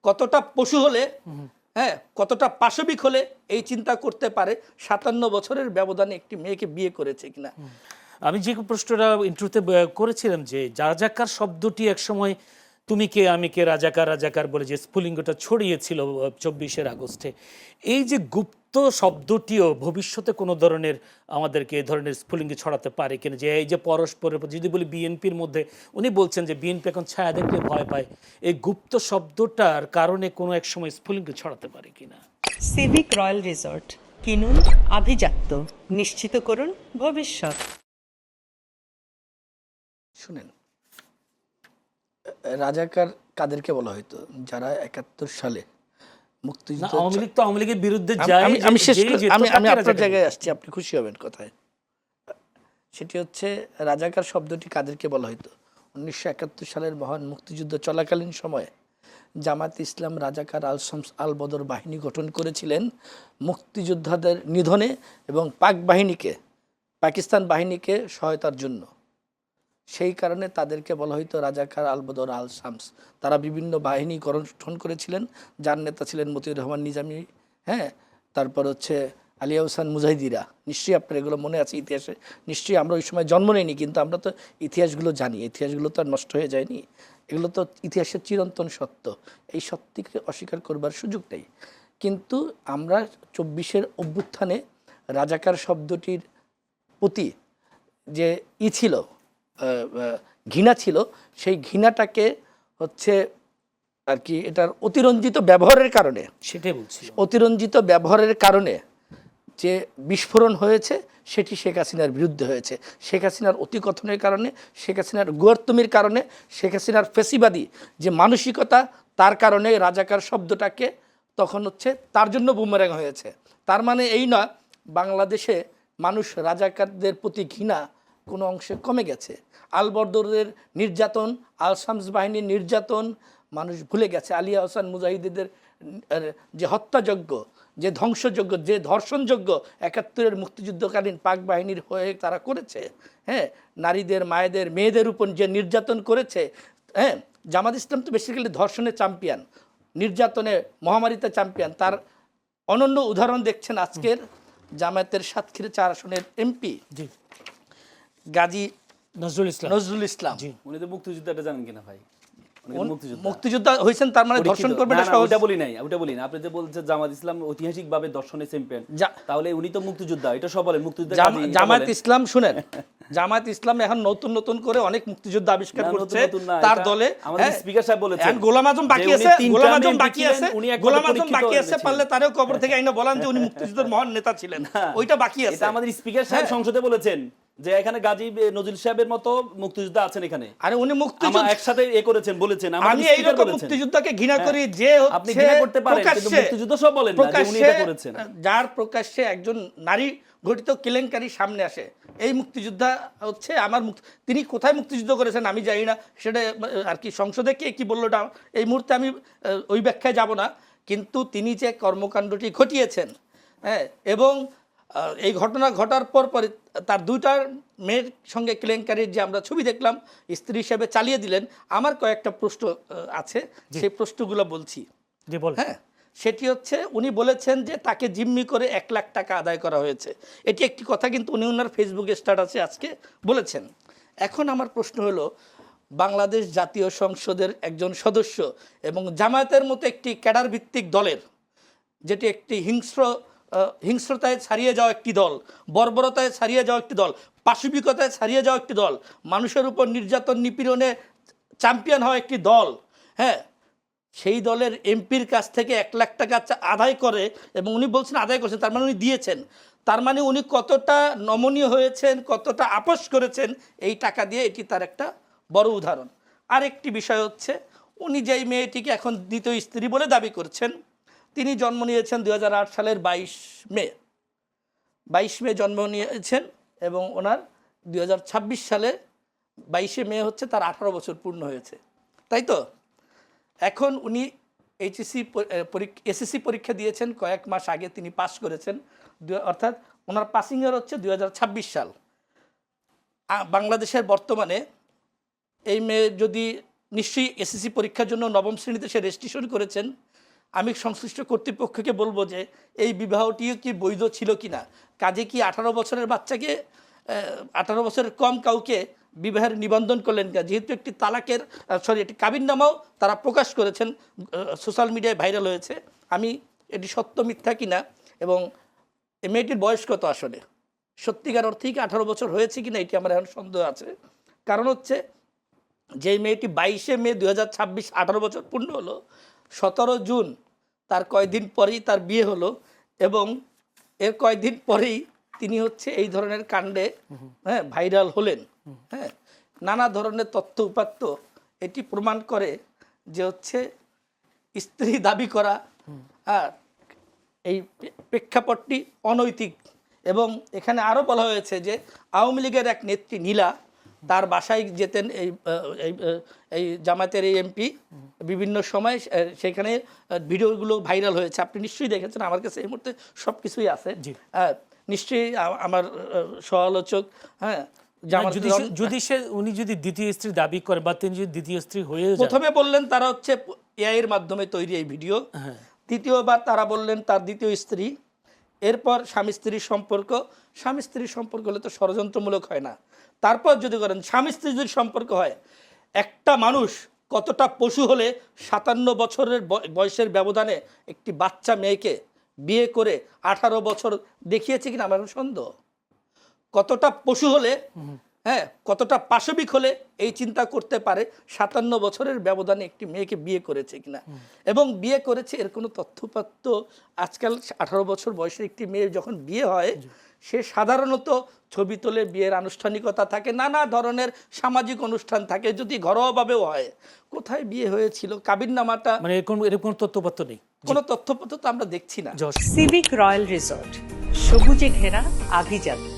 কতটা পশু হলে, হ্যাঁ, কতটা পাশবিক হলে এই চিন্তা করতে পারে 57 বছরের ব্যবধানে একটি মেয়েকে বিয়ে করেছে কিনা। আমি যে প্রশ্নটা ইন্ট্রোতে করেছিলাম যে রাজাকার শব্দটি একসময় তুমি কে আমি কে রাজাকার রাজাকার বলে যে স্ফুলিঙ্গটা ছড়িয়েছিল 24 আগস্টে, এই যে গুপ্ত শব্দটিও ভবিষ্যতে কোনো ধরনের আমাদেরকে এই ধরনের স্ফুলিঙ্গ ছড়াতে পারে কিনা, যে এই যে পরস্পরের যদি বলি বিএনপির মধ্যে, উনি বলছেন যে বিএনপি এখন ছায়া দেখলে ভয় পায়, এই গুপ্ত শব্দটার কারণে কোনো এক সময় স্ফুলিঙ্গ ছড়াতে পারে কিনা। সিভিক রয়্যাল রিসর্ট, কিনুন আভিজাত্য, নিশ্চিত করুন ভবিষ্যৎ। শুনেন, রাজাকার কাদেরকে বলা হয়তো? যারা 71 সালে মুক্তিযুদ্ধ, আওয়ামী লীগ তো আওয়ামী লীগের বিরুদ্ধে যায়। আমি আপনার জায়গায় আসছি, আপনি খুশি হবেন কথায়। সেটি হচ্ছে রাজাকার শব্দটি কাদেরকে বলা হয়তো? 1971 সালের মহান মুক্তিযুদ্ধ চলাকালীন সময়ে জামাত ইসলাম রাজাকার আল শামস আল বদর বাহিনী গঠন করেছিলেন মুক্তিযোদ্ধাদের নিধনে এবং পাকিস্তান বাহিনীকে সহায়তার জন্য। সেই কারণে তাদেরকে বলা হয়তো রাজাকার আল বদর আল শামস। তারা বিভিন্ন বাহিনী গঠন করেছিলেন, যার নেতা ছিলেন মতিউর রহমান নিজামী, হ্যাঁ, তারপর হচ্ছে আলিয়া হোসেন মুজাহিদিরা। নিশ্চয়ই আপনার এগুলো মনে আছে ইতিহাসে, নিশ্চয়ই আমরা ওই সময় জন্ম নেইনি, কিন্তু আমরা তো ইতিহাসগুলো জানি, ইতিহাসগুলো তো আর নষ্ট হয়ে যায়নি, এগুলো তো ইতিহাসের চিরন্তন সত্য, এই সত্যকে অস্বীকার করবার সুযোগ নেই। কিন্তু আমরা 24-এর অভ্যুত্থানে রাজাকার শব্দটির প্রতি যে ছিল, ঘৃণা ছিল, সেই ঘৃণাটাকে হচ্ছে আর কি এটার অতিরঞ্জিত ব্যবহারের কারণে, সেটাই বলছি, অতিরঞ্জিত ব্যবহারের কারণে যে বিস্ফোরণ হয়েছে সেটি শেখ হাসিনার বিরুদ্ধে হয়েছে। শেখ হাসিনার অতিকথনের কারণে, শেখ হাসিনার গুয়ার্তমির কারণে, শেখ হাসিনার ফেসিবাদী যে মানসিকতা, তার কারণে রাজাকার শব্দটাকে তখন হচ্ছে তার জন্য বুমেরাং হয়েছে। তার মানে এই না বাংলাদেশে মানুষ রাজাকারদের প্রতি ঘৃণা কোনো অংশে কমে গেছে। আল বদরের নির্যাতন, আল শামস বাহিনীর নির্যাতন মানুষ ভুলে গেছে। আলিয়া হোসেন মুজাহিদিদের যে হত্যাযজ্ঞ, যে ধ্বংসযজ্ঞ, যে ধর্ষণযজ্ঞ 71-এর মুক্তিযুদ্ধকালীন পাক বাহিনীর হয়ে তারা করেছে, হ্যাঁ, নারীদের, মায়েদের, মেয়েদের উপর যে নির্যাতন করেছে, হ্যাঁ, জামাত ইসলাম তো বেসিক্যালি ধর্ষণের চ্যাম্পিয়ন, নির্যাতনে মহামারীতে চ্যাম্পিয়ন। তার অনন্য উদাহরণ দেখছেন আজকের জামায়াতের সাতক্ষীরা 4 আসনের এমপি গাজী নজরুল ইসলাম। উনি তো মুক্তিযুদ্ধটা জানেন কিনা ভাই? মুক্তিযোদ্ধা হয়েছেন, তার মানে ধর্ষণ করবে না সহজ? ওটা বলি নাই, ওটা বলি না। আপনি যে বলছেন জামাত ইসলাম ঐতিহাসিকভাবে দর্শনের চ্যাম্পিয়ন, তাহলে উনি তো মুক্তিযোদ্ধা, এটা সব বলেন মুক্তিযোদ্ধা। জামাত ইসলাম শুনেন, জামাত ইসলাম এখন নতুন নতুন করে অনেক মুক্তিযোদ্ধা আবিষ্কার করছে তার দলে। আমাদের স্পিকার সাহেব বলেছেন গোলাম আজম বাকি আছে, গোলাম আজম বাকি আছে, পারলে তারও কবর থেকে আইনা বলেন যে উনি মুক্তিযুদ্ধের মহান নেতা ছিলেন, ওইটা বাকি আছে। এটা আমাদের স্পিকার সাহেব সংসদে বলেছেন যে এখানে গাজী নজরুল সাহেবের মতো মুক্তিযোদ্ধা আছেন এখানে। আরে উনি মুক্তিযুদ্ধ একসাথে করেছেন, বলেছেন। আমি এইরকম মুক্তিযুদ্ধকে ঘৃণা করি যে আপনি ঘৃণা করতে পারেন, কিন্তু মুক্তিযুদ্ধ সব বলেন না যে উনি এটা করেছেন। যার প্রকাশ্যে একজন নারী ঘটিত কেলেঙ্কারি সামনে আসে, এই মুক্তিযোদ্ধা হচ্ছে আমার তিনি কোথায় মুক্তিযুদ্ধ করেছেন আমি জানি না, সেটা আর কি সংসদে কে কি বললো ওটা এই মুহূর্তে আমি ওই ব্যাখ্যায় যাব না, কিন্তু তিনি যে কর্মকাণ্ডটি ঘটিয়েছেন, হ্যাঁ, এবং এই ঘটনা ঘটার পর পরে তার 2টার মেয়ের সঙ্গে কেলেঙ্কারির যে আমরা ছবি দেখলাম, স্ত্রী হিসেবে চালিয়ে দিলেন। আমার কয়েকটা প্রশ্ন আছে, সেই প্রশ্নগুলো বলছি। হ্যাঁ, সেটি হচ্ছে উনি বলেছেন যে তাকে জিম্মি করে 1 লাখ টাকা আদায় করা হয়েছে, এটি একটি কথা, কিন্তু উনি ওনার ফেসবুকে স্ট্যাটাসে আজকে বলেছেন। এখন আমার প্রশ্ন হলো, বাংলাদেশ জাতীয় সংসদের একজন সদস্য এবং জামায়াতের মতো একটি ক্যাডার ভিত্তিক দলের, যেটি একটি হিংস্রতায় ছাড়িয়ে যাওয়া একটি দল, বর্বরতায় ছাড়িয়ে যাওয়া একটি দল, পাশবিকতায় ছাড়িয়ে যাওয়া একটি দল, মানুষের উপর নির্যাতন নিপীড়নে চ্যাম্পিয়ন হওয়া একটি দল, হ্যাঁ, সেই দলের এমপির কাছ থেকে 1 লাখ টাকা আদায় করে, এবং উনি বলছেন আদায় করছেন, তার মানে উনি দিয়েছেন, তার মানে উনি কতটা নমনীয় হয়েছেন, কতটা আপোষ করেছেন এই টাকা দিয়ে, এটি তার একটা বড় উদাহরণ। আরেকটি বিষয় হচ্ছে, উনি যেই মেয়েটিকে এখন দ্বিতীয় স্ত্রী বলে দাবি করছেন, তিনি জন্ম নিয়েছেন 2008 সালের 22 মে জন্ম নিয়েছেন, এবং ওনার 2026 সালে 22শে মে হচ্ছে তার 18 বছর পূর্ণ হয়েছে, তাই তো? এখন উনি এসএসসি পরীক্ষা দিয়েছেন, কয়েক মাস আগে তিনি পাস করেছেন, অর্থাৎ ওনার পাসিং ইয়ার হচ্ছে 2026 সাল। বাংলাদেশের বর্তমানে এই মেয়ে যদি নিশ্চয়ই এসএসসি পরীক্ষার জন্য নবম শ্রেণীতে সে রেজিস্ট্রেশন করেছেন। আমি সংশ্লিষ্ট কর্তৃপক্ষকে বলবো যে এই বিবাহটিও কি বৈধ ছিল কিনা, কাজে কি 18 বছরের বাচ্চাকে 18 বছরের কম কাউকে বিবাহের নিবন্ধন করলেন না, যেহেতু একটি তালাকের একটি কাবিননামাও তারা প্রকাশ করেছেন, সোশ্যাল মিডিয়ায় ভাইরাল হয়েছে। আমি এটি সত্য মিথ্যা কিনা এবং এই মেয়েটির বয়স কত আসলে সত্যিকার অর্থেই কি 18 বছর হয়েছে কিনা এটি আমার এখন সন্দেহ আছে। কারণ হচ্ছে যে মেয়েটি 22শে মে 2026 18 বছর পূর্ণ হলো, 17 জুন তার কয়েকদিন পরেই তার বিয়ে হলো এবং এর কয়েকদিন পরেই তিনি হচ্ছে এই ধরনের কাণ্ডে ভাইরাল হলেন। হ্যাঁ, নানা ধরনের তথ্য উপাত্ত এটি প্রমাণ করে যে হচ্ছে স্ত্রী দাবি করা এই প্রেক্ষাপটটি অনৈতিক। এবং এখানে আরও বলা হয়েছে যে আওয়ামী লীগের এক নেত্রী নীলা তার বাসায় যেতেন এই জামায়াতের এই এমপি বিভিন্ন সময়, সেখানে ভিডিওগুলো ভাইরাল হয়েছে, আপনি নিশ্চয়ই দেখেছেন, আমার কাছে এই মুহূর্তে সব কিছুই আছে। নিশ্চয়ই আমার সমালোচক যদি উনি যদি দ্বিতীয় স্ত্রী দাবি করে বা তিনি যদি দ্বিতীয় স্ত্রী হয়ে প্রথমে বললেন তারা হচ্ছে এআই এর মাধ্যমে তৈরি এই ভিডিও, দ্বিতীয়বার তারা বললেন তার দ্বিতীয় স্ত্রী, এরপর স্বামী স্ত্রীর সম্পর্ক। স্বামী স্ত্রীর সম্পর্ক হলে তো ষড়যন্ত্রমূলক হয় না। তারপর যদি করেন স্বামী স্ত্রী যদি সম্পর্ক হয়, একটা মানুষ কতটা পশু হলে 57 বছরের বয়সের ব্যবধানে একটি বাচ্চা মেয়েকে বিয়ে করে 18 বছর দেখিয়েছে কিনা আমার সন্দেহ। কতটা পশু হলে কতটা পাশবিক হলে এই চিন্তা করতে পারে 57 বছরের ব্যবধানে একটি মেয়েকে বিয়ে করেছে কিনা, এবং বিয়ে করেছে এর কোনো তথ্যপাত্র আজকাল 18 বছর বয়সের একটি মেয়ে যখন বিয়ে হয় সে সাধারণত ছবি তোলে, বিয়ের আনুষ্ঠানিকতা থাকে, নানা ধরনের সামাজিক অনুষ্ঠান থাকে, যদি ঘরোয়াভাবেও হয়। কোথায় বিয়ে হয়েছিল, কাবিননামাটা মানে এরকম তথ্যপত্র নেই, কোনো তথ্যপত্র তো আমরা দেখছি না। সিভিক রয়্যাল রিসর্ট, সবুজে ঘেরা আভিজাত্য।